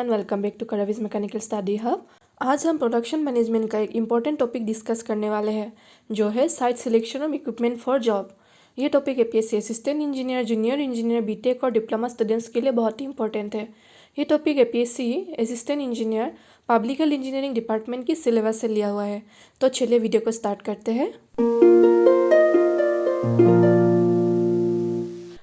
Everyone, welcome back to कराविज mechanical study hub. आज हम प्रोडक्शन मैनेजमेंट का एक इम्पॉर्टेंट टॉपिक डिस्कस करने वाले हैं, जो है site selection of equipment for job. ये topic APSC assistant engineer, junior engineer, BTech और डिप्लोमा स्टूडेंट्स के लिए बहुत ही इंपॉर्टेंट है। ये topic APSC assistant engineer public health engineering department की सिलेबस से लिया हुआ है। तो चलिए वीडियो को स्टार्ट करते हैं।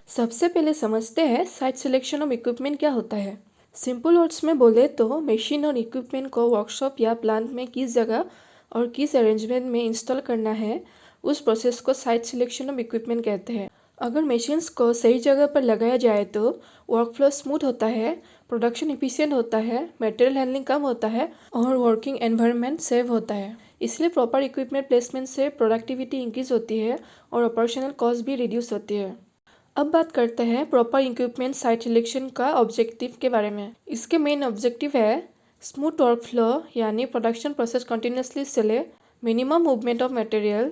सबसे पहले समझते हैं साइट सिलेक्शन ऑफ इक्विपमेंट क्या होता है। सिंपल वर्ड्स में बोले तो मशीन और इक्विपमेंट को वर्कशॉप या प्लांट में किस जगह और किस अरेंजमेंट में इंस्टॉल करना है, उस प्रोसेस को साइट सिलेक्शन ऑफ इक्विपमेंट कहते हैं। अगर मशीन्स को सही जगह पर लगाया जाए तो वर्कफ्लो स्मूथ होता है, प्रोडक्शन इफिशिएंट होता है, मटेरियल हैंडलिंग कम होता है और वर्किंग एनवायरनमेंट सेव होता है। इसलिए प्रॉपर इक्विपमेंट प्लेसमेंट से प्रोडक्टिविटी इंक्रीज होती है और ऑपरेशनल कॉस्ट भी रिड्यूस होती है। अब बात करते हैं प्रॉपर इक्विपमेंट साइट सिलेक्शन का ऑब्जेक्टिव के बारे में। इसके मेन ऑब्जेक्टिव है स्मूथ वर्क फ्लो, यानी प्रोडक्शन प्रोसेस कंटिन्यूसली चले, मिनिमम मूवमेंट ऑफ मटेरियल,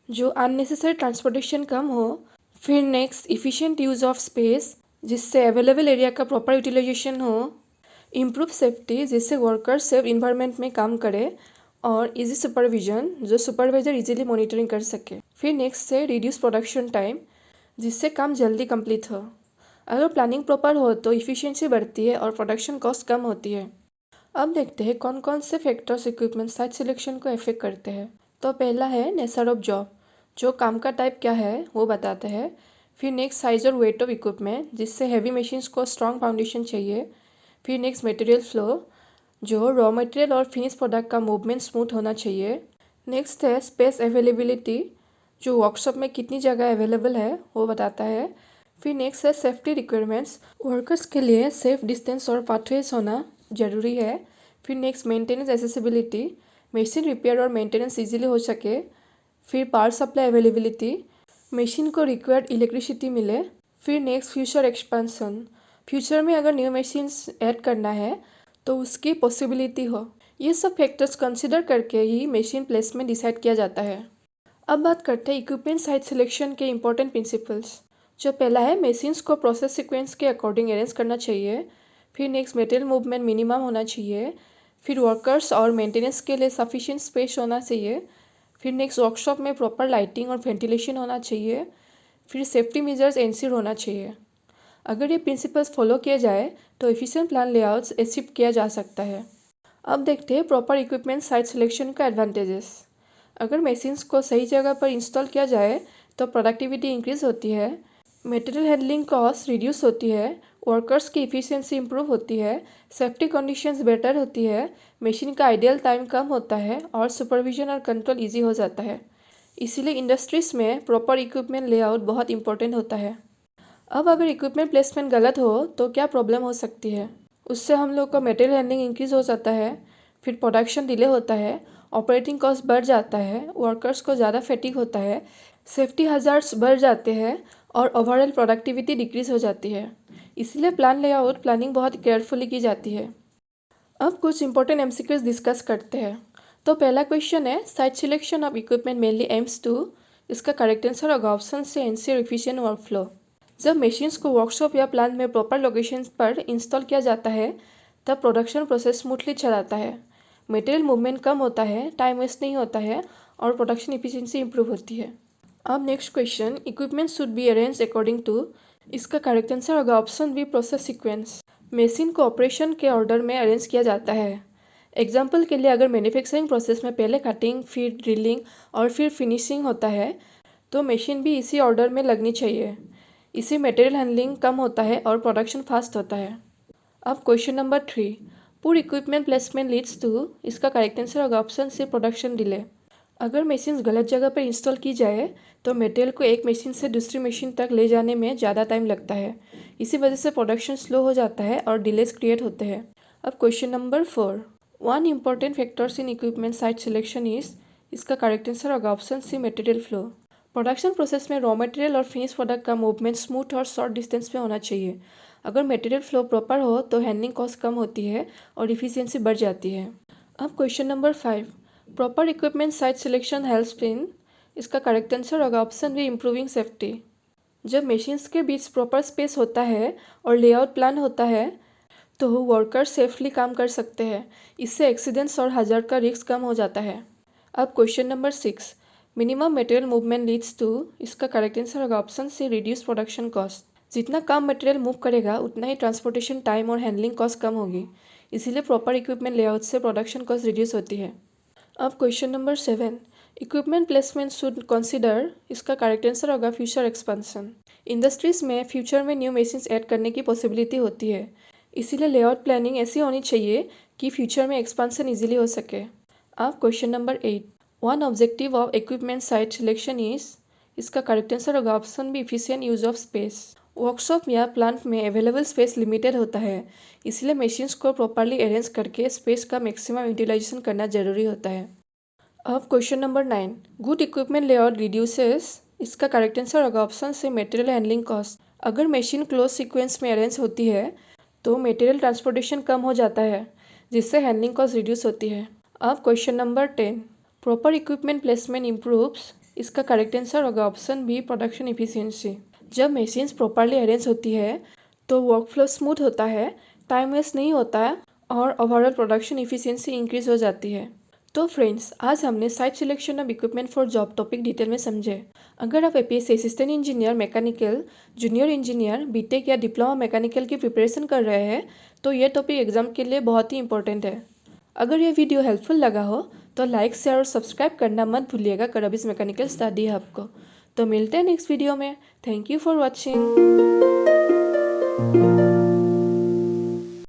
जो अननेसेसरी ट्रांसपोर्टेशन कम हो। फिर next efficient use of space, जिससे अवेलेबल एरिया का प्रॉपर यूटिलाइजेशन हो। इम्प्रूव सेफ्टी, जिससे वर्कर सेफ इन्वायरमेंट में काम करे। और इजी सुपरविजन, जो सुपरवाइजर इजीली मॉनिटरिंग कर सके। फिर नेक्स्ट है रिड्यूस प्रोडक्शन टाइम, जिससे काम जल्दी कंप्लीट हो। अगर प्लानिंग प्रॉपर हो तो इफ़िशिएंसी बढ़ती है और प्रोडक्शन कॉस्ट कम होती है। अब देखते हैं कौन कौन से फैक्टर्स इक्विपमेंट साइट सिलेक्शन को अफेक्ट करते हैं। तो पहला है नेचर ऑफ जॉब, जो काम का टाइप क्या है वो बताते हैं। फिर नेक्स्ट साइज और वेट ऑफ इक्विपमेंट, जिससे हैवी मशीन्स को स्ट्रॉन्ग फाउंडेशन चाहिए। फिर नेक्स्ट मटेरियल फ्लो, जो रॉ मटेरियल और फिनिश प्रोडक्ट का मूवमेंट स्मूथ होना चाहिए। नेक्स्ट है स्पेस अवेलेबिलिटी, जो वर्कशॉप में कितनी जगह अवेलेबल है वो बताता है। फिर नेक्स्ट है सेफ्टी रिक्वायरमेंट्स, वर्कर्स के लिए सेफ डिस्टेंस और पाथवेज होना ज़रूरी है। फिर next maintenance accessibility, machine repair और मेंटेनेंस इजीली हो सके। फिर पावर सप्लाई अवेलेबिलिटी, मशीन को रिक्वायर्ड इलेक्ट्रिसिटी मिले। फिर नेक्स्ट फ्यूचर एक्सपेंशन, फ्यूचर में अगर न्यू मशीन्स ऐड करना है तो उसकी पॉसिबिलिटी हो। ये सब फैक्टर्स कंसिडर करके ही मशीन प्लेसमेंट डिसाइड किया जाता है। अब बात करते हैं इक्विपमेंट साइट सिलेक्शन के इंपॉर्टेंट प्रिंसिपल्स। जो पहला है मशीन्स को प्रोसेस सीक्वेंस के अकॉर्डिंग अरेंज करना चाहिए। फिर नेक्स्ट मटेरियल मूवमेंट मिनिमम होना चाहिए। फिर वर्कर्स और मेंटेनेंस के लिए सफिशिएंट स्पेस होना चाहिए। फिर नेक्स्ट वर्कशॉप में प्रॉपर लाइटिंग और वेंटिलेशन होना चाहिए। फिर सेफ्टी मेजर्स एंश्योर होना चाहिए। अगर ये प्रिंसिपल्स फॉलो किए जाए तो एफिशिएंट प्लान लेआउट्स अचीव किया जा सकता है। अब देखते हैं प्रॉपर इक्विपमेंट साइट सिलेक्शन का एडवांटेजेस। अगर मशीन्स को सही जगह पर इंस्टॉल किया जाए तो प्रोडक्टिविटी इंक्रीज होती है, मटेरियल हैंडलिंग कॉस्ट रिड्यूस होती है, वर्कर्स की इफ़िशिएंसी इंप्रूव होती है, सेफ्टी कंडीशंस बेटर होती है, मशीन का आइडियल टाइम कम होता है और सुपरविजन और कंट्रोल इजी हो जाता है। इसीलिए इंडस्ट्रीज़ में प्रॉपर इक्विपमेंट लेआउट बहुत इंपॉर्टेंट होता है। अब अगर इक्विपमेंट प्लेसमेंट गलत हो तो क्या प्रॉब्लम हो सकती है। उससे हम लोग का मटेरियल हैंडलिंग इंक्रीज हो जाता है, फिर प्रोडक्शन डिले होता है, ऑपरेटिंग कॉस्ट बढ़ जाता है, वर्कर्स को ज़्यादा फैटिग होता है, सेफ्टी हजार्ड्स बढ़ जाते हैं और ओवरऑल प्रोडक्टिविटी डिक्रीज हो जाती है। इसलिए प्लान लेआउट प्लानिंग बहुत केयरफुली की जाती है। अब कुछ इंपॉर्टेंट एमसीक्यूज डिस्कस करते हैं। तो पहला क्वेश्चन है site selection of equipment mainly aims to, इसका करेक्ट आंसर होगा option C ensure efficient workflow. जब मशीन्स को वर्कशॉप या प्लांट में प्रॉपर लोकेशन पर इंस्टॉल किया जाता है तब प्रोडक्शन प्रोसेस स्मूथली चलाता है, मटेरियल मूवमेंट कम होता है, टाइम वेस्ट नहीं होता है और प्रोडक्शन इफिशिएंसी इंप्रूव होती है। अब next question, equipment should be arrange according to, इसका करेक्ट आंसर होगा option B process sequence. Machine को ऑपरेशन के ऑर्डर में अरेंज किया जाता है। एग्जाम्पल के लिए अगर मैन्युफैक्चरिंग प्रोसेस में पहले कटिंग, फिर ड्रिलिंग और फिर फिनिशिंग होता है तो मशीन भी इसी ऑर्डर में लगनी चाहिए। इससे मटेरियल हैंडलिंग कम होता है और प्रोडक्शन फास्ट होता है। अब question number 3, poor equipment placement leads to, इसका करेक्ट आंसर होगा ऑप्शन से प्रोडक्शन डिले। अगर मशीन गलत जगह पर इंस्टॉल की जाए तो मटेरियल को एक मशीन से दूसरी मशीन तक ले जाने में ज़्यादा टाइम लगता है। इसी वजह से प्रोडक्शन स्लो हो जाता है और डिलेज क्रिएट होते हैं। अब question number 4, one important factors in equipment site selection is, इसका करेक्ट आंसर होगा option C material flow. Production process में रॉ मटेरियल और फिनिश प्रोडक्ट का मूवमेंट स्मूथ और शॉर्ट डिस्टेंस में होना चाहिए। अगर मटेरियल फ्लो प्रॉपर हो तो हैंडलिंग कॉस्ट कम होती है और इफिशियंसी बढ़ जाती है। अब question number 5, proper equipment site selection helps in, इसका करेक्ट आंसर होगा ऑप्शन बी इम्प्रूविंग सेफ्टी। जब मशीन्स के बीच प्रॉपर स्पेस होता है और लेआउट प्लान होता है तो वर्कर सेफली काम कर सकते हैं। इससे एक्सीडेंट्स और हज़ार्ड का रिस्क कम हो जाता है। अब question number 6, minimum material movement leads to, इसका करेक्ट आंसर होगा option C reduce production cost. जितना कम मटेरियल मूव करेगा उतना ही ट्रांसपोर्टेशन टाइम और हैंडलिंग कॉस्ट कम होगी, इसीलिए प्रॉपर इक्विपमेंट लेआउट से प्रोडक्शन कॉस्ट रिड्यूस होती है। अब question number 7, equipment placement should consider, इसका करेक्ट आंसर होगा फ्यूचर एक्सपेंशन। इंडस्ट्रीज में फ्यूचर में न्यू मशीन्स ऐड करने की पॉसिबिलिटी होती है, इसीलिए लेआउट प्लानिंग ऐसी होनी चाहिए कि फ्यूचर में एक्सपेंशन इजीली हो सके। अब question number 8, one objective of equipment site selection is, इसका करेक्ट आंसर होगा option B efficient use of space. Workshop या प्लांट में अवेलेबल स्पेस लिमिटेड होता है, इसलिए मशीन्स को प्रॉपरली अरेंज करके स्पेस का मैक्सिमम यूटिलाइजेशन करना जरूरी होता है। अब question number 9, good equipment layout reduces, इसका करेक्ट आंसर होगा option C material handling cost. अगर मशीन क्लोज सीक्वेंस में अरेंज होती है तो मटेरियल ट्रांसपोर्टेशन कम हो जाता है, जिससे हैंडलिंग कॉस्ट रिड्यूस होती है। अब question number 10, proper equipment placement improves, इसका करेक्ट आंसर होगा ऑप्शन बी प्रोडक्शन इफिशियंसी। जब मशीन्स प्रॉपरली अरेंज होती है तो वर्कफ्लो स्मूथ होता है, टाइम वेस्ट नहीं होता है और ओवरऑल प्रोडक्शन इफिशियंसी इंक्रीज हो जाती है। तो फ्रेंड्स, आज हमने site selection of equipment for job topic detail में समझे। अगर आप APSC assistant engineer mechanical, junior engineer, BTech या डिप्लोमा मैकेनिकल की प्रिपरेशन कर रहे हैं तो ये टॉपिक एग्जाम के लिए बहुत ही इंपॉर्टेंट है। अगर ये वीडियो हेल्पफुल लगा हो तो लाइक, शेयर और सब्सक्राइब करना मत भूलिएगा करबिस मैकेनिकल स्टडी हब को। तो मिलते हैं नेक्स्ट वीडियो में। Thank you for watching.